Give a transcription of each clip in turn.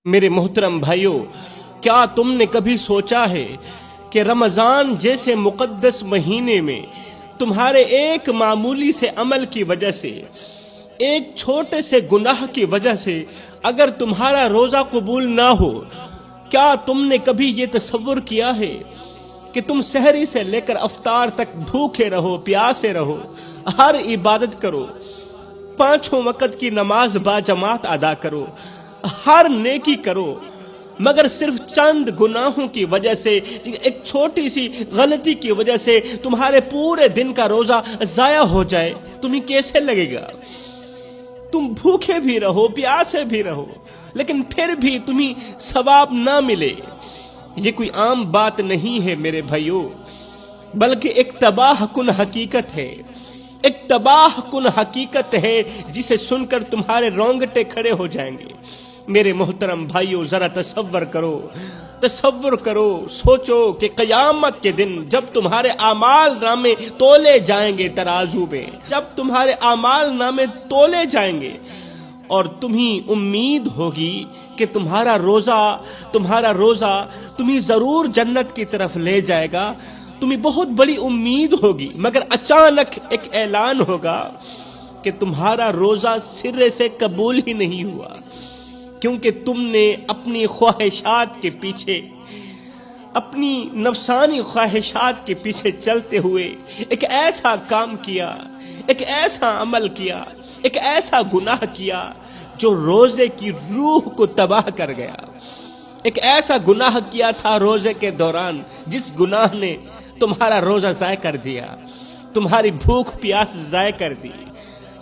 میرے محترم بھائیوں، کیا تم نے کبھی سوچا ہے کہ رمضان جیسے مقدس مہینے میں تمہارے ایک معمولی سے عمل کی وجہ سے، ایک چھوٹے سے گناہ کی وجہ سے اگر تمہارا روزہ قبول نہ ہو، کیا تم نے کبھی یہ تصور کیا ہے کہ تم سحری سے لے کر افطار تک بھوکے رہو، پیاسے رہو، ہر عبادت کرو، 5 وقت کی نماز باجماعت ادا کرو، ہر نیکی کرو، مگر صرف چند گناہوں کی وجہ سے، ایک چھوٹی سی غلطی کی وجہ سے تمہارے پورے دن کا روزہ ضائع ہو جائے؟ تمہیں کیسے لگے گا؟ تم بھوکے بھی رہو، پیاسے بھی رہو، لیکن پھر بھی تمہیں ثواب نہ ملے۔ یہ کوئی عام بات نہیں ہے میرے بھائیوں، بلکہ ایک تباہ کن حقیقت ہے، ایک تباہ کن حقیقت ہے جسے سن کر تمہارے رونگٹے کھڑے ہو جائیں گے۔ میرے محترم بھائیوں، ذرا تصور کرو، سوچو کہ قیامت کے دن جب تمہارے اعمال نامے تولے جائیں گے ترازو میں، جب تمہارے اعمال نامے تولے جائیں گے اور تمہیں امید ہوگی کہ تمہارا روزہ تمہیں ضرور جنت کی طرف لے جائے گا، تمہیں بہت بڑی امید ہوگی، مگر اچانک ایک اعلان ہوگا کہ تمہارا روزہ سرے سے قبول ہی نہیں ہوا، کیونکہ تم نے اپنی خواہشات کے پیچھے، اپنی نفسانی خواہشات کے پیچھے چلتے ہوئے ایک ایسا کام کیا، ایک ایسا عمل کیا، ایک ایسا گناہ کیا جو روزے کی روح کو تباہ کر گیا۔ ایک ایسا گناہ کیا تھا روزے کے دوران جس گناہ نے تمہارا روزہ ضائع کر دیا، تمہاری بھوک پیاس ضائع کر دی۔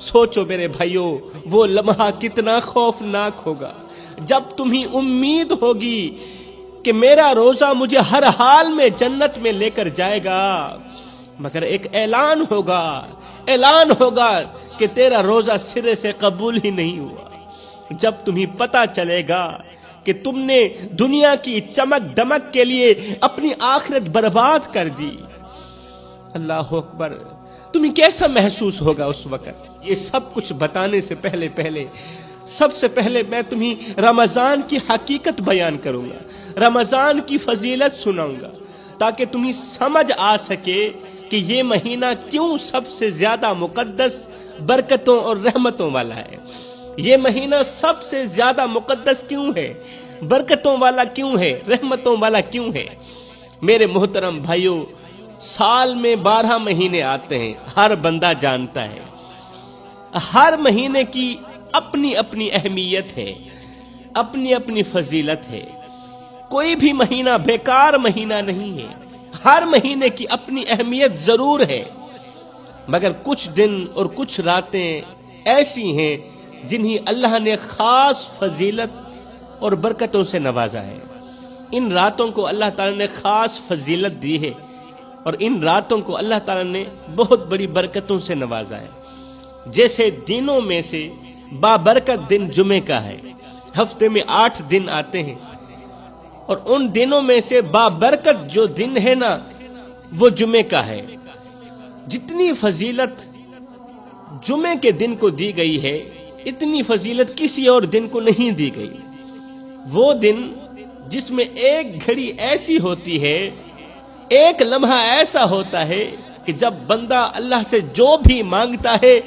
سوچو میرے بھائیوں، وہ لمحہ کتنا خوفناک ہوگا جب تمہیں امید ہوگی کہ میرا روزہ مجھے ہر حال میں جنت میں لے کر جائے گا، مگر ایک اعلان ہوگا کہ تیرا روزہ سرے سے قبول ہی نہیں ہوا۔ جب تمہیں پتہ چلے گا کہ تم نے دنیا کی چمک دمک کے لیے اپنی آخرت برباد کر دی، اللہ اکبر، تمہیں کیسا محسوس ہوگا اس وقت؟ یہ سب کچھ بتانے سے پہلے سب سے پہلے میں تمہیں رمضان کی حقیقت بیان کروں گا، رمضان کی فضیلت سناؤں گا، تاکہ تمہیں سمجھ آ سکے کہ یہ مہینہ کیوں سب سے زیادہ مقدس، برکتوں اور رحمتوں والا ہے۔ یہ مہینہ سب سے زیادہ مقدس کیوں ہے، برکتوں والا کیوں ہے، رحمتوں والا کیوں ہے؟ میرے محترم بھائیوں، سال میں 12 مہینے آتے ہیں، ہر بندہ جانتا ہے، ہر مہینے کی اپنی اپنی اہمیت ہے، اپنی اپنی فضیلت ہے۔ کوئی بھی مہینہ بیکار مہینہ نہیں ہے، ہر مہینے کی اپنی اہمیت ضرور ہے، مگر کچھ دن اور کچھ راتیں ایسی ہیں جنہیں اللہ نے خاص فضیلت اور برکتوں سے نوازا ہے۔ ان راتوں کو اللہ تعالیٰ نے خاص فضیلت دی ہے اور ان راتوں کو اللہ تعالیٰ نے بہت بڑی برکتوں سے نوازا ہے۔ جیسے دنوں میں سے بابرکت دن جمعے کا ہے، ہفتے میں 8 دن آتے ہیں، اور ان دنوں میں سے بابرکت جو دن ہے نا، وہ جمعے کا ہے۔ جتنی فضیلت جمعے کے دن کو دی گئی ہے، اتنی فضیلت کسی اور دن کو نہیں دی گئی۔ وہ دن جس میں ایک گھڑی ایسی ہوتی ہے، ایک لمحہ ایسا ہوتا ہے کہ جب بندہ اللہ سے جو بھی مانگتا ہے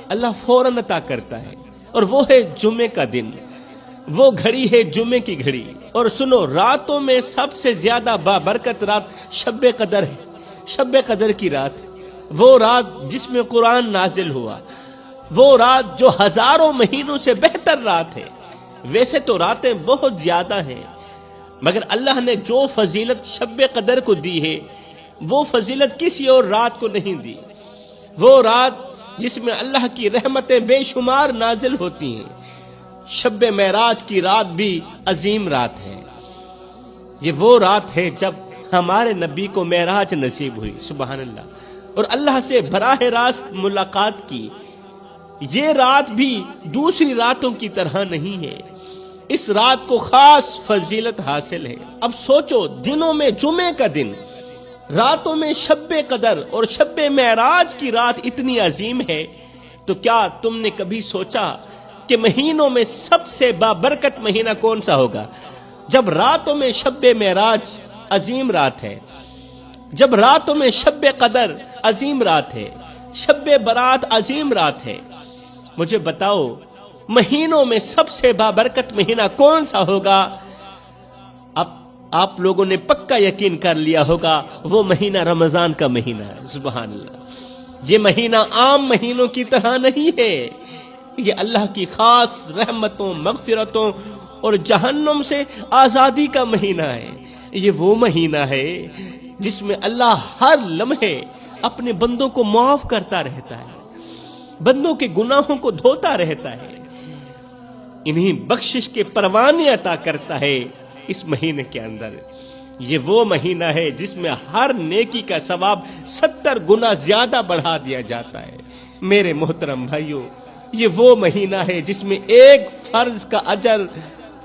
اللہ فوراً عطا کرتا ہے، اور وہ ہے جمعے کا دن، وہ گھڑی ہے جمعے کی گھڑی۔ اور سنو، راتوں میں سب سے زیادہ بابرکت رات شب قدر ہے، شب قدر کی رات، وہ رات جس میں قرآن نازل ہوا، وہ رات جو ہزاروں مہینوں سے بہتر رات ہے۔ ویسے تو راتیں بہت زیادہ ہیں، مگر اللہ نے جو فضیلت شب قدر کو دی ہے، وہ فضیلت کسی اور رات کو نہیں دی۔ وہ رات جس میں اللہ کی رحمتیں بے شمار نازل ہوتی ہیں۔ شب معراج کی رات بھی عظیم رات ہے۔ یہ وہ رات ہے جب ہمارے نبی کو معراج نصیب ہوئی، سبحان اللہ، اور اللہ سے براہ راست ملاقات کی۔ یہ رات بھی دوسری راتوں کی طرح نہیں ہے، اس رات کو خاص فضیلت حاصل ہے۔ اب سوچو، دنوں میں جمعے کا دن، راتوں میں شب قدر اور شب معراج کی رات اتنی عظیم ہے، تو کیا تم نے کبھی سوچا کہ مہینوں میں سب سے بابرکت مہینہ کون سا ہوگا؟ جب راتوں میں شب معراج عظیم رات ہے، جب راتوں میں شب قدر عظیم رات ہے، شب برات عظیم رات ہے، مجھے بتاؤ مہینوں میں سب سے بابرکت مہینہ کون سا ہوگا؟ اب آپ لوگوں نے پکا یقین کر لیا ہوگا وہ مہینہ رمضان کا مہینہ ہے۔ سبحان اللہ، یہ مہینہ عام مہینوں کی طرح نہیں ہے، یہ اللہ کی خاص رحمتوں، مغفرتوں اور جہنم سے آزادی کا مہینہ ہے۔ یہ وہ مہینہ ہے جس میں اللہ ہر لمحے اپنے بندوں کو معاف کرتا رہتا ہے، بندوں کے گناہوں کو دھوتا رہتا ہے، انہیں بخشش کے پروانے عطا کرتا ہے اس مہینے کے اندر۔ یہ وہ مہینہ ہے جس میں ہر نیکی کا ثواب 70 گنا زیادہ بڑھا دیا جاتا ہے۔ میرے محترم بھائیوں، یہ وہ مہینہ ہے جس میں ایک فرض کا اجر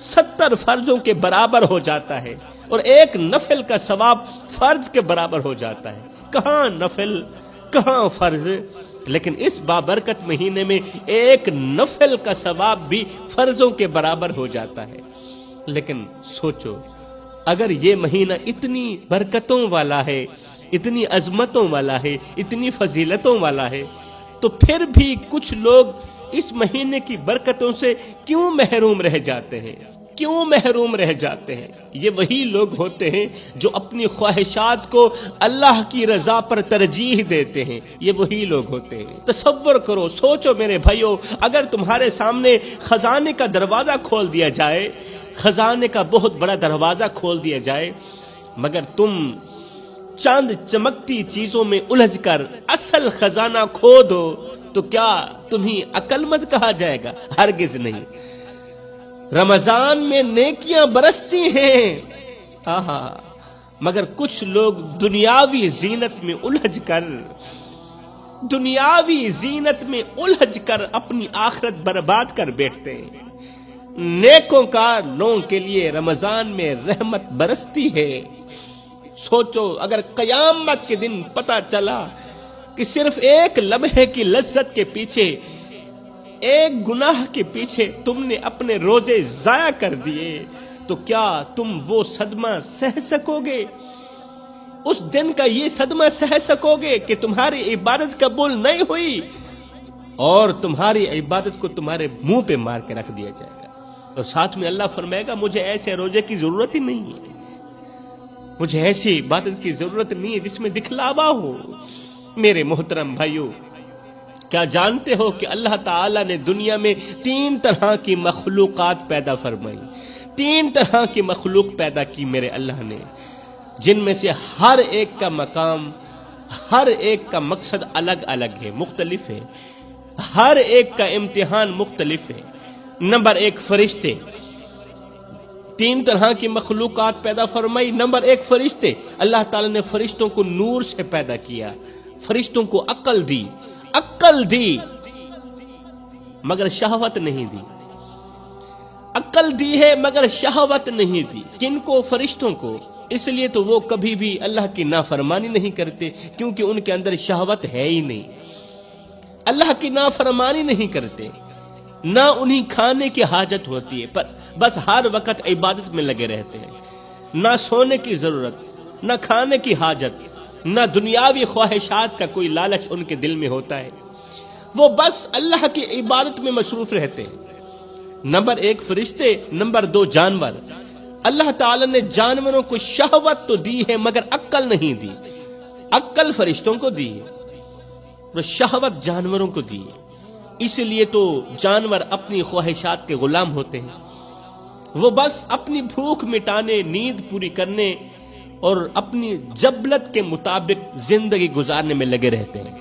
70 فرضوں کے برابر ہو جاتا ہے اور ایک نفل کا ثواب فرض کے برابر ہو جاتا ہے۔ کہاں نفل، کہاں فرض، لیکن اس بابرکت مہینے میں ایک نفل کا ثواب بھی فرضوں کے برابر ہو جاتا ہے۔ لیکن سوچو، اگر یہ مہینہ اتنی برکتوں والا ہے، اتنی عظمتوں والا ہے، اتنی فضیلتوں والا ہے، تو پھر بھی کچھ لوگ اس مہینے کی برکتوں سے کیوں محروم رہ جاتے ہیں؟ کیوں محروم رہ جاتے ہیں؟ یہ وہی لوگ ہوتے ہیں جو اپنی خواہشات کو اللہ کی رضا پر ترجیح دیتے ہیں، یہ وہی لوگ ہوتے ہیں۔ تصور کرو، سوچو میرے بھائیو، اگر تمہارے سامنے خزانے کا دروازہ کھول دیا جائے، خزانے کا بہت بڑا دروازہ کھول دیا جائے، مگر تم چند چمکتی چیزوں میں الجھ کر اصل خزانہ کھو دو، تو کیا تمہیں عقل مند کہا جائے گا؟ ہرگز نہیں۔ رمضان میں نیکیاں برستی ہیں، آہا، مگر کچھ لوگ دنیاوی زینت میں الجھ کر اپنی آخرت برباد کر بیٹھتے ہیں۔ نیکوں کاروں کے لیے رمضان میں رحمت برستی ہے۔ سوچو، اگر قیامت کے دن پتہ چلا کہ صرف ایک لمحے کی لذت کے پیچھے، ایک گناہ کے پیچھے تم نے اپنے روزے ضائع کر دیے، تو کیا تم وہ صدمہ سہ سکو گے؟ اس دن کا یہ صدمہ سہ سکو گے کہ تمہاری عبادت قبول نہیں ہوئی اور تمہاری عبادت کو تمہارے منہ پہ مار کے رکھ دیا جائے گا، اور ساتھ میں اللہ فرمائے گا مجھے ایسے روزے کی ضرورت ہی نہیں ہے، مجھے ایسی عبادت کی ضرورت نہیں ہے جس میں دکھلاوا ہو۔ میرے محترم بھائیو، کیا جانتے ہو کہ اللہ تعالیٰ نے دنیا میں 3 طرح کی مخلوقات پیدا فرمائی، 3 طرح کی مخلوق پیدا کی میرے اللہ نے، جن میں سے ہر ایک کا مقام، ہر ایک کا مقصد الگ الگ ہے، مختلف ہے، ہر ایک کا امتحان مختلف ہے۔ نمبر 1، فرشتے۔ 3 طرح کی مخلوقات پیدا فرمائی۔ نمبر 1، فرشتے۔ اللہ تعالیٰ نے فرشتوں کو نور سے پیدا کیا، فرشتوں کو عقل دی، مگر شہوت نہیں دی۔ عقل دی ہے مگر شہوت نہیں دی۔ کن کو؟ فرشتوں کو۔ اس لیے تو وہ کبھی بھی اللہ کی نافرمانی نہیں کرتے، کیونکہ ان کے اندر شہوت ہے ہی نہیں۔ اللہ کی نافرمانی نہیں کرتے، نہ انہیں کھانے کی حاجت ہوتی ہے، پر بس ہر وقت عبادت میں لگے رہتے ہیں، نہ سونے کی ضرورت، نہ کھانے کی حاجت، نہ دنیاوی خواہشات کا کوئی لالچ ان کے دل میں ہوتا ہے، وہ بس اللہ کی عبادت میں مصروف رہتے ہیں۔ نمبر 1 فرشتے، نمبر 2 جانور۔ اللہ تعالیٰ نے جانوروں کو شہوت تو دی ہے مگر عقل نہیں دی۔ عقل فرشتوں کو دی ہے اور شہوت جانوروں کو دی ہے، اس لیے تو جانور اپنی خواہشات کے غلام ہوتے ہیں، وہ بس اپنی بھوک مٹانے، نیند پوری کرنے اور اپنی جبلت کے مطابق زندگی گزارنے میں لگے رہتے ہیں۔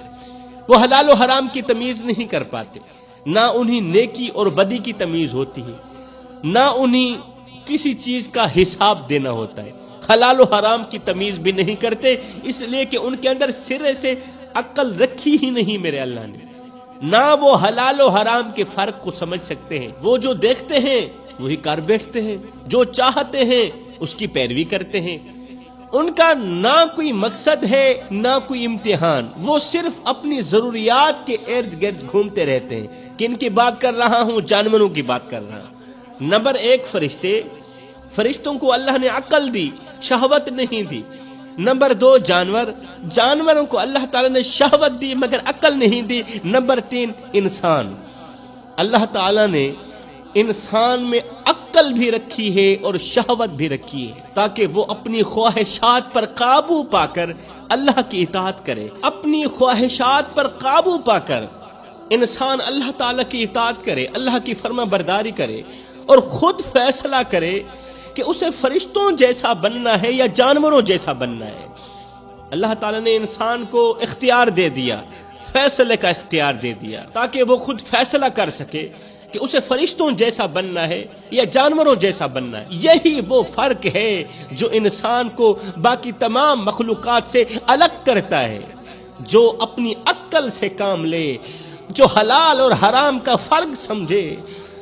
وہ حلال و حرام کی تمیز نہیں کر پاتے، نہ انہیں نیکی اور بدی کی تمیز ہوتی ہے، نہ انہیں کسی چیز کا حساب دینا ہوتا ہے، حلال و حرام کی تمیز بھی نہیں کرتے، اس لیے کہ ان کے اندر سرے سے عقل رکھی ہی نہیں میرے اللہ نے، نہ وہ حلال و حرام کے فرق کو سمجھ سکتے ہیں۔ وہ جو دیکھتے ہیں وہی کر بیٹھتے ہیں، جو چاہتے ہیں اس کی پیروی کرتے ہیں، ان کا نہ کوئی مقصد ہے نہ کوئی امتحان، وہ صرف اپنی ضروریات کے ارد گرد گھومتے رہتے ہیں۔ کن کی بات کر رہا ہوں؟ جانوروں کی بات کر رہا ہوں۔ نمبر ایک فرشتوں کو اللہ نے عقل دی، شہوت نہیں دی۔ نمبر دو جانوروں کو اللہ تعالیٰ نے شہوت دی مگر عقل نہیں دی۔ نمبر تین انسان، اللہ تعالیٰ نے انسان میں عقل بھی رکھی ہے اور شہوت بھی رکھی ہے تاکہ وہ اپنی خواہشات پر قابو پا کر اللہ کی اطاعت کرے۔ اپنی خواہشات پر قابو پا کر انسان اللہ تعالیٰ کی اطاعت کرے، اللہ کی فرما برداری کرے اور خود فیصلہ کرے کہ اسے فرشتوں جیسا بننا ہے یا جانوروں جیسا بننا ہے۔ اللہ تعالیٰ نے انسان کو اختیار دے دیا، فیصلے کا اختیار دے دیا تاکہ وہ خود فیصلہ کر سکے کہ اسے فرشتوں جیسا بننا ہے یا جانوروں جیسا بننا ہے۔ یہی وہ فرق ہے جو انسان کو باقی تمام مخلوقات سے الگ کرتا ہے، جو اپنی عقل سے کام لے، جو حلال اور حرام کا فرق سمجھے،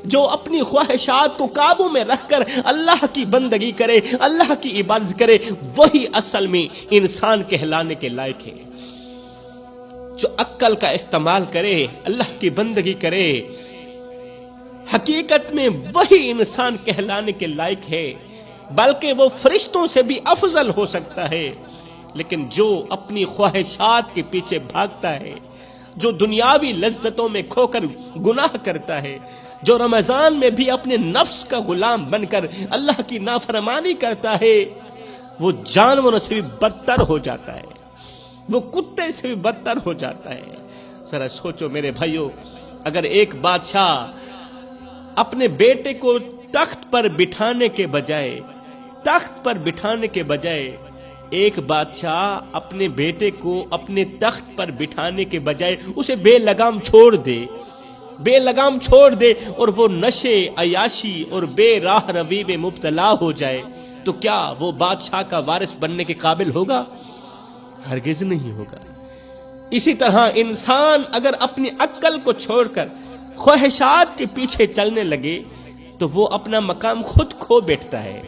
جو اپنی خواہشات کو قابو میں رکھ کر اللہ کی بندگی کرے، اللہ کی عبادت کرے، وہی اصل میں انسان کہلانے کے لائق ہے۔ جو عقل کا استعمال کرے، اللہ کی بندگی کرے، حقیقت میں وہی انسان کہلانے کے لائق ہے، بلکہ وہ فرشتوں سے بھی افضل ہو سکتا ہے۔ لیکن جو اپنی خواہشات کے پیچھے بھاگتا ہے، جو دنیاوی لذتوں میں کھو کر گناہ کرتا ہے، جو رمضان میں بھی اپنے نفس کا غلام بن کر اللہ کی نافرمانی کرتا ہے، وہ جانوروں سے بھی بدتر ہو جاتا ہے، وہ کتے سے بھی بدتر ہو جاتا ہے۔ ذرا سوچو میرے بھائیو، اگر ایک بادشاہ اپنے بیٹے کو تخت پر بٹھانے کے بجائے ایک بادشاہ اپنے بیٹے کو اپنے تخت پر بٹھانے کے بجائے اسے بے لگام چھوڑ دے اور وہ نشے، عیاشی اور بے راہ روی میں مبتلا ہو جائے، تو کیا وہ بادشاہ کا وارث بننے کے قابل ہوگا؟ ہرگز نہیں ہوگا۔ اسی طرح انسان اگر اپنی عقل کو چھوڑ کر خواہشات کے پیچھے چلنے لگے تو وہ اپنا مقام خود کھو بیٹھتا ہے۔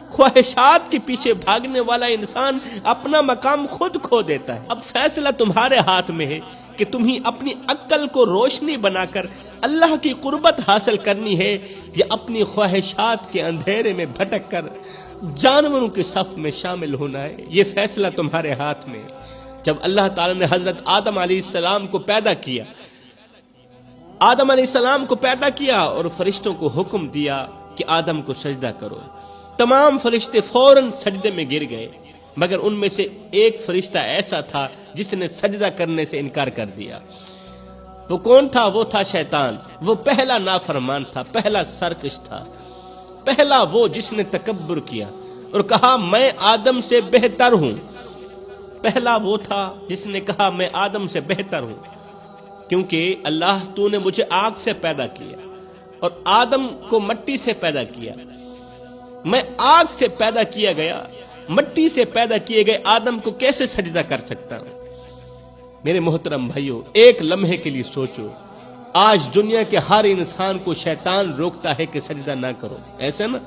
خواہشات کے پیچھے بھاگنے والا انسان اپنا مقام خود کھو دیتا ہے۔ اب فیصلہ تمہارے ہاتھ میں ہے کہ تمہیں اپنی عقل کو روشنی بنا کر اللہ کی قربت حاصل کرنی ہے یا اپنی خواہشات کے اندھیرے میں بھٹک کر جانوروں کے صف میں شامل ہونا ہے۔ یہ فیصلہ تمہارے ہاتھ میں ہے۔ جب اللہ تعالیٰ نے حضرت آدم علیہ السلام کو پیدا کیا اور فرشتوں کو حکم دیا کہ آدم کو سجدہ کرو، تمام فرشتے فوراً سجدے میں گر گئے، مگر ان میں سے ایک فرشتہ ایسا تھا جس نے سجدہ کرنے سے انکار کر دیا۔ وہ کون تھا؟ وہ تھا شیطان۔ وہ پہلا نافرمان تھا، پہلا سرکش تھا، پہلا وہ جس نے تکبر کیا اور کہا میں آدم سے بہتر ہوں۔ پہلا وہ تھا جس نے کہا میں آدم سے بہتر ہوں، کیونکہ اللہ تو نے مجھے آگ سے پیدا کیا اور آدم کو مٹی سے پیدا کیا، میں آگ سے پیدا کیا گیا، مٹی سے پیدا کیے گئے آدم کو کیسے سجدہ کر سکتا ہوں؟ میرے محترم بھائیو، ایک لمحے کے لیے سوچو، آج دنیا کے ہر انسان کو شیطان روکتا ہے کہ سجدہ نہ کرو، ایسا نا؟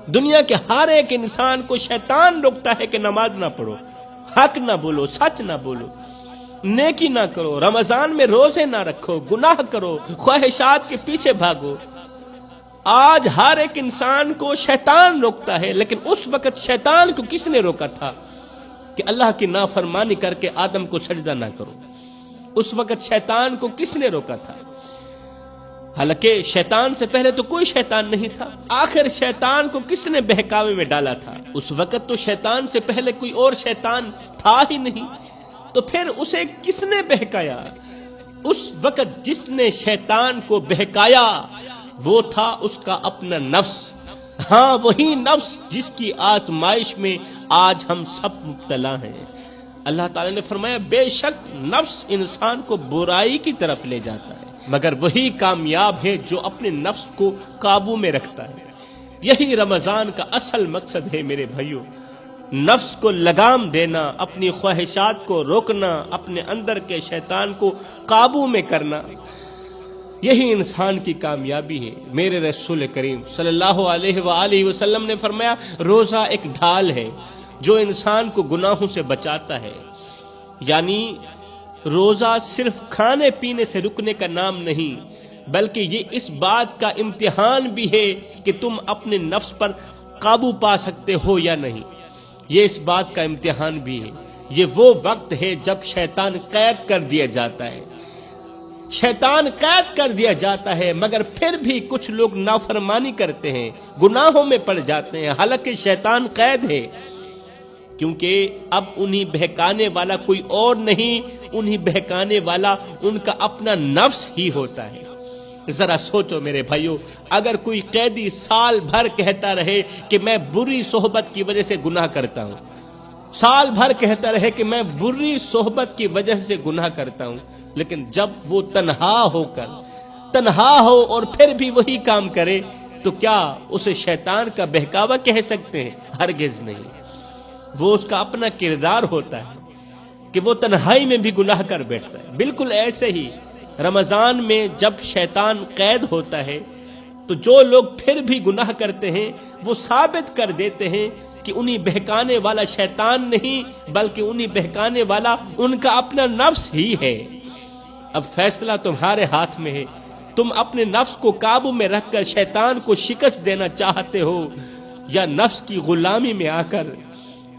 دنیا کے ہر ایک انسان کو شیطان روکتا ہے کہ نماز نہ پڑھو، حق نہ بولو، سچ نہ بولو، نیکی نہ کرو، رمضان میں روزے نہ رکھو، گناہ کرو، خواہشات کے پیچھے بھاگو۔ آج ہر ایک انسان کو شیطان روکتا ہے، لیکن اس وقت شیطان کو کس نے روکا تھا کہ اللہ کی نافرمانی کر کے آدم کو سجدہ نہ کرو؟ اس وقت شیطان کو کس نے روکا تھا؟ حالانکہ شیطان سے پہلے تو کوئی شیطان نہیں تھا، آخر شیطان کو کس نے بہکاوے میں ڈالا تھا؟ اس وقت تو شیطان سے پہلے کوئی اور شیطان تھا ہی نہیں، تو پھر اسے کس نے بہکایا؟ اس وقت جس نے شیطان کو بہکایا وہ تھا اس کا اپنا نفس، ہاں وہی نفس جس کی آزمائش میں آج ہم سب مبتلا ہیں۔ اللہ تعالیٰ نے فرمایا بے شک نفس انسان کو برائی کی طرف لے جاتا ہے، مگر وہی کامیاب ہے جو اپنے نفس کو قابو میں رکھتا ہے۔ یہی رمضان کا اصل مقصد ہے میرے بھائیو، نفس کو لگام دینا، اپنی خواہشات کو روکنا، اپنے اندر کے شیطان کو قابو میں کرنا، یہی انسان کی کامیابی ہے۔ میرے رسول کریم صلی اللہ علیہ وآلہ وسلم نے فرمایا روزہ ایک ڈھال ہے، جو انسان کو گناہوں سے بچاتا ہے۔ یعنی روزہ صرف کھانے پینے سے رکنے کا نام نہیں، بلکہ یہ اس بات کا امتحان بھی ہے کہ تم اپنے نفس پر قابو پا سکتے ہو یا نہیں۔ یہ اس بات کا امتحان بھی ہے۔ یہ وہ وقت ہے جب شیطان قید کر دیا جاتا ہے، شیطان قید کر دیا جاتا ہے، مگر پھر بھی کچھ لوگ نافرمانی کرتے ہیں، گناہوں میں پڑ جاتے ہیں، حالانکہ شیطان قید ہے، کیونکہ اب انہیں بہکانے والا کوئی اور نہیں، انہیں بہکانے والا ان کا اپنا نفس ہی ہوتا ہے۔ ذرا سوچو میرے بھائیو، اگر کوئی قیدی سال بھر کہتا رہے کہ میں بری صحبت کی وجہ سے گناہ کرتا ہوں، سال بھر کہتا رہے کہ میں بری صحبت کی وجہ سے گناہ کرتا ہوں، لیکن جب وہ تنہا ہو اور پھر بھی وہی کام کرے، تو کیا اسے شیطان کا بہکاوا کہہ سکتے ہیں؟ ہرگز نہیں۔ وہ اس کا اپنا کردار ہوتا ہے کہ وہ تنہائی میں بھی گناہ کر بیٹھتا ہے۔ بالکل ایسے ہی رمضان میں جب شیطان قید ہوتا ہے تو جو لوگ پھر بھی گناہ کرتے ہیں وہ ثابت کر دیتے ہیں کہ انہیں بہکانے والا شیطان نہیں، بلکہ انہیں بہکانے والا ان کا اپنا نفس ہی ہے۔ اب فیصلہ تمہارے ہاتھ میں ہے، تم اپنے نفس کو قابو میں رکھ کر شیطان کو شکست دینا چاہتے ہو، یا نفس کی غلامی میں آ کر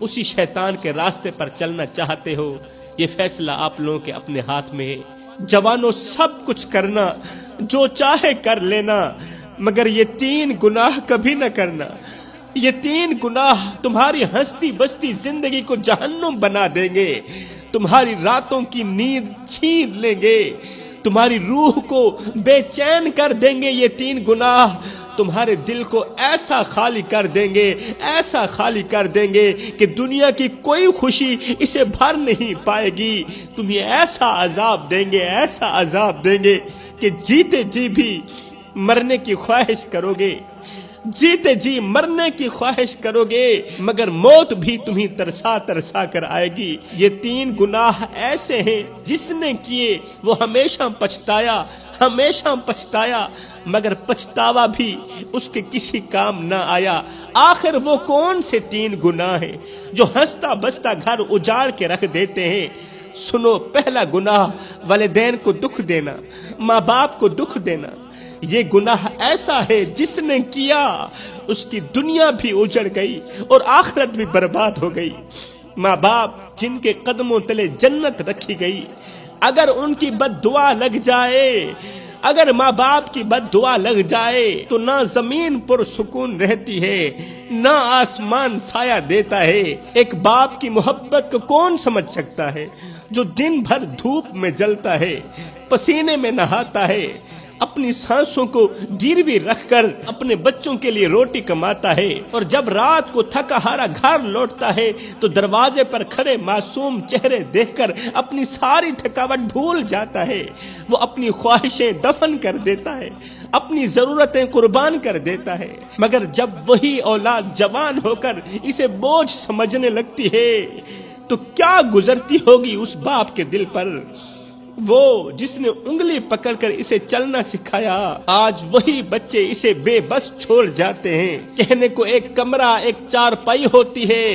اسی شیطان کے راستے پر چلنا چاہتے ہو۔ یہ فیصلہ آپ لوگوں کے اپنے ہاتھ میں ہے۔ جوانوں، سب کچھ کرنا، جو چاہے کر لینا، مگر یہ 3 گناہ کبھی نہ کرنا۔ یہ 3 گناہ تمہاری ہستی بستی زندگی کو جہنم بنا دیں گے، تمہاری راتوں کی نیند چھین لیں گے، تمہاری روح کو بے چین کر دیں گے۔ یہ 3 گناہ تمہارے دل کو ایسا خالی کر دیں گے، ایسا خالی کر دیں گے کہ دنیا کی کوئی خوشی اسے بھر نہیں پائے گی۔ تمہیں ایسا عذاب دیں گے، ایسا عذاب دیں گے کہ جیتے جی بھی مرنے کی خواہش کرو گے، جیتے جی مرنے کی خواہش کرو گے، مگر موت بھی تمہیں ترسا ترسا کر آئے گی۔ یہ 3 گناہ ایسے ہیں جس نے کیے وہ ہمیشہ پچھتایا، ہمیشہ پچھتایا، مگر پچھتاوا بھی اس کے کسی کام نہ آیا۔ آخر وہ کون سے 3 گناہ ہیں جو ہنستا بستا گھر اجاڑ کے رکھ دیتے ہیں؟ سنو، پہلا گناہ والدین کو دکھ دینا، ماں باپ کو دکھ دینا۔ یہ گناہ ایسا ہے جس نے کیا اس کی دنیا بھی اجڑ گئی اور آخرت بھی برباد ہو گئی۔ ماں باپ جن کے قدموں تلے جنت رکھی گئی، اگر ان کی بد دعا لگ جائے، اگر ماں باپ کی بد دعا لگ جائے تو نہ زمین پر سکون رہتی ہے، نہ آسمان سایہ دیتا ہے۔ ایک باپ کی محبت کو کون سمجھ سکتا ہے جو دن بھر دھوپ میں جلتا ہے، پسینے میں نہاتا ہے، اپنی سانسوں کو گروی رکھ کر اپنے بچوں کے لیے روٹی کماتا ہے، اور جب رات کو تھکا ہارا گھر لوٹتا ہے تو دروازے پر کھڑے معصوم چہرے دیکھ کر اپنی ساری تھکاوٹ بھول جاتا ہے۔ وہ اپنی خواہشیں دفن کر دیتا ہے، اپنی ضرورتیں قربان کر دیتا ہے، مگر جب وہی اولاد جوان ہو کر اسے بوجھ سمجھنے لگتی ہے تو کیا گزرتی ہوگی اس باپ کے دل پر؟ وہ جس نے انگلی پکڑ کر اسے چلنا سکھایا، آج وہی بچے اسے بے بس چھوڑ جاتے ہیں۔ کہنے کو ایک کمرہ، ایک چارپائی ہوتی ہے،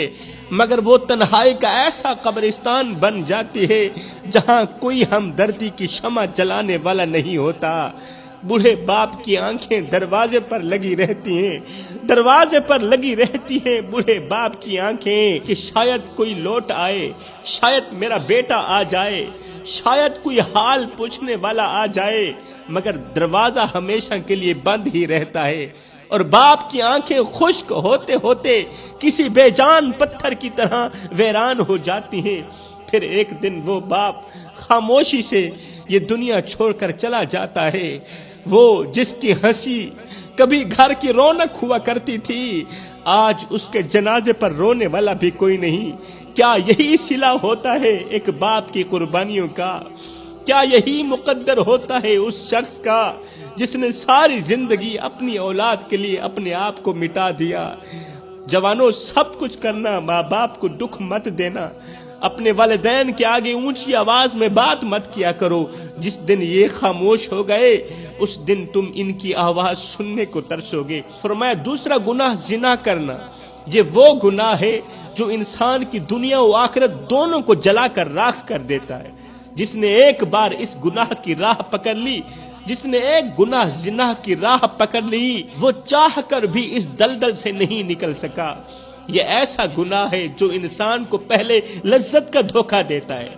مگر وہ تنہائی کا ایسا قبرستان بن جاتی ہے جہاں کوئی ہمدردی کی شمع جلانے والا نہیں ہوتا۔ بوڑھے باپ کی آنکھیں دروازے پر لگی رہتی ہیں، دروازے پر لگی رہتی ہیں بوڑھے باپ کی آنکھیں کہ شاید کوئی لوٹ آئے، شاید میرا بیٹا آ جائے، شاید کوئی حال پوچھنے والا آ جائے، مگر دروازہ ہمیشہ کے لیے بند ہی رہتا ہے، اور باپ کی آنکھیں خشک ہوتے ہوتے کسی بے جان پتھر کی طرح ویران ہو جاتی ہیں۔ پھر ایک دن وہ باپ خاموشی سے یہ دنیا چھوڑ کر چلا جاتا ہے۔ وہ جس کی ہنسی کبھی گھر کی رونق ہوا کرتی تھی، آج اس کے جنازے پر رونے والا بھی کوئی نہیں۔ کیا یہی صلہ ہوتا ہے ایک باپ کی قربانیوں کا؟ کیا یہی مقدر ہوتا ہے اس شخص کا جس نے ساری زندگی اپنی اولاد کے لیے اپنے آپ کو مٹا دیا؟ جوانوں، سب کچھ کرنا، ماں باپ کو دکھ مت دینا، اپنے والدین کے آگے اونچی آواز میں بات مت کیا کرو۔ جس دن یہ خاموش ہو گئے اس دن تم ان کی آواز سننے کو ترسو گے۔ فرمایا دوسرا گناہ زنا کرنا۔ یہ وہ گناہ ہے جو انسان کی دنیا و آخرت دونوں کو جلا کر راکھ کر دیتا ہے۔ جس نے ایک بار اس گناہ کی راہ پکڑ لی، جس نے ایک گناہ زنا کی راہ پکڑ لی، وہ چاہ کر بھی اس دلدل سے نہیں نکل سکا۔ یہ ایسا گناہ ہے جو انسان کو پہلے لذت کا دھوکہ دیتا ہے،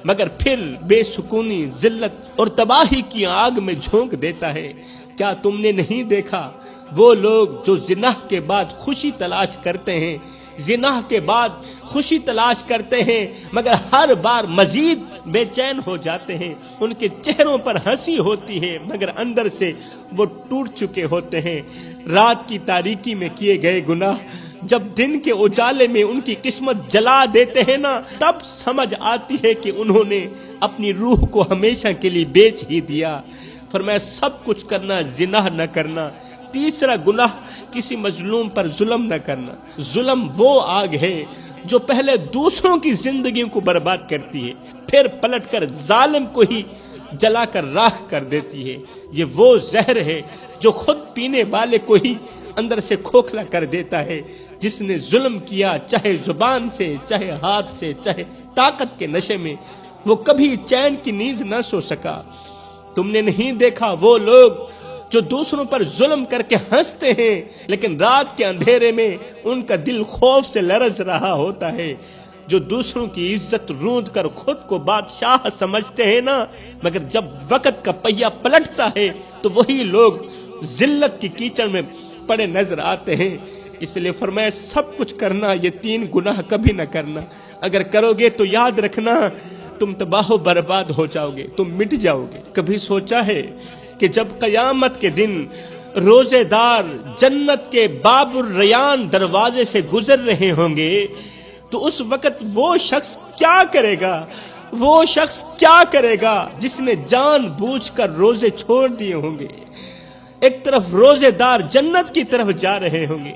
مگر پھر بے سکونی، ذلت اور تباہی کی آگ میں جھونک دیتا ہے۔ کیا تم نے نہیں دیکھا وہ لوگ جو زنا کے بعد خوشی تلاش کرتے ہیں، زنا کے بعد خوشی تلاش کرتے ہیں، مگر ہر بار مزید بے چین ہو جاتے ہیں۔ ان کے چہروں پر ہنسی ہوتی ہے، مگر اندر سے وہ ٹوٹ چکے ہوتے ہیں۔ رات کی تاریکی میں کیے گئے گناہ جب دن کے اجالے میں ان کی قسمت جلا دیتے ہیں نا، تب سمجھ آتی ہے کہ انہوں نے اپنی روح کو ہمیشہ کے لیے بیچ ہی دیا۔ فرمایا سب کچھ کرنا، زنا نہ کرنا۔ تیسرا گناہ کسی مظلوم پر ظلم نہ کرنا۔ ظلم وہ آگ ہے جو پہلے دوسروں کی زندگیوں کو برباد کرتی ہے، پھر پلٹ کر ظالم کو ہی جلا کر راکھ کر دیتی ہے۔ یہ وہ زہر ہے جو خود پینے والے کو ہی اندر سے کھوکھلا کر دیتا ہے۔ جس نے ظلم کیا، چاہے زبان سے، چاہے ہاتھ سے، چاہے طاقت کے نشے میں، وہ کبھی چین کی نیند نہ سو سکا۔ تم نے نہیں دیکھا وہ لوگ جو دوسروں پر ظلم کر کے ہنستے ہیں، لیکن رات کے اندھیرے میں ان کا دل خوف سے لرز رہا ہوتا ہے، جو دوسروں کی عزت روند کر خود کو بادشاہ سمجھتے ہیں نا، مگر جب وقت کا پہیہ پلٹتا ہے تو وہی لوگ ذلت کی کیچڑ میں پڑے نظر آتے ہیں۔ اس لیے فرمایا سب کچھ کرنا، یہ تین گناہ کبھی نہ کرنا۔ اگر کرو گے تو یاد رکھنا تم تباہ و برباد ہو جاؤ گے، تم مٹ جاؤ گے۔ کبھی سوچا ہے کہ جب قیامت کے دن روزے دار جنت کے باب الریان دروازے سے گزر رہے ہوں گے تو اس وقت وہ شخص کیا کرے گا؟ وہ شخص کیا کرے گا جس نے جان بوجھ کر روزے چھوڑ دیے ہوں گے؟ ایک طرف روزے دار جنت کی طرف جا رہے ہوں گے،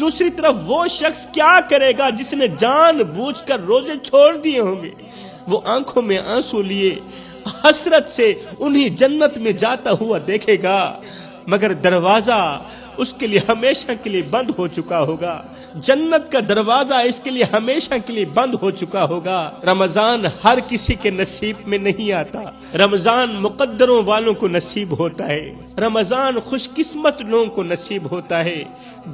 دوسری طرف وہ شخص کیا کرے گا جس نے جان بوجھ کر روزے چھوڑ دیے ہوں گے؟ وہ آنکھوں میں آنسو لیے حسرت سے انہی جنت میں جاتا ہوا دیکھے گا، مگر دروازہ اس کے لیے ہمیشہ کے لیے بند ہو چکا ہوگا۔ جنت کا دروازہ اس کے لیے ہمیشہ کے لیے بند ہو چکا ہوگا۔ رمضان ہر کسی کے نصیب میں نہیں آتا، رمضان مقدروں والوں کو نصیب ہوتا ہے، رمضان خوش قسمت لوگوں کو نصیب ہوتا ہے۔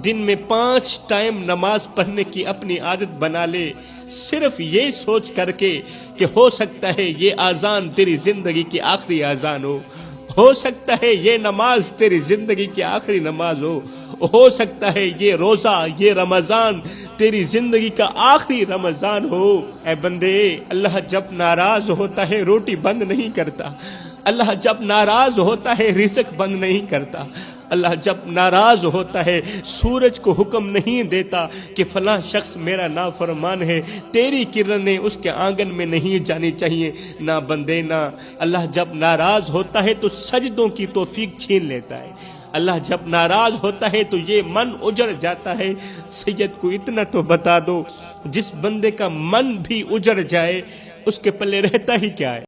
دن میں 5 ٹائم نماز پڑھنے کی اپنی عادت بنا لے، صرف یہ سوچ کر کے کہ ہو سکتا ہے یہ اذان تیری زندگی کی آخری اذان ہو سکتا ہے یہ نماز تیری زندگی کی آخری نماز ہو سکتا ہے یہ روزہ، یہ رمضان تیری زندگی کا آخری رمضان ہو۔ اے بندے، اللہ جب ناراض ہوتا ہے روٹی بند نہیں کرتا، اللہ جب ناراض ہوتا ہے رزق بند نہیں کرتا، اللہ جب ناراض ہوتا ہے سورج کو حکم نہیں دیتا کہ فلاں شخص میرا نافرمان ہے، تیری کرنیں اس کے آنگن میں نہیں جانی چاہیے۔ نہ بندے نہ، اللہ جب ناراض ہوتا ہے تو سجدوں کی توفیق چھین لیتا ہے، اللہ جب ناراض ہوتا ہے تو یہ من اجڑ جاتا ہے۔ سید کو اتنا تو بتا دو، جس بندے کا من بھی اجڑ جائے اس کے پلے رہتا ہی کیا ہے؟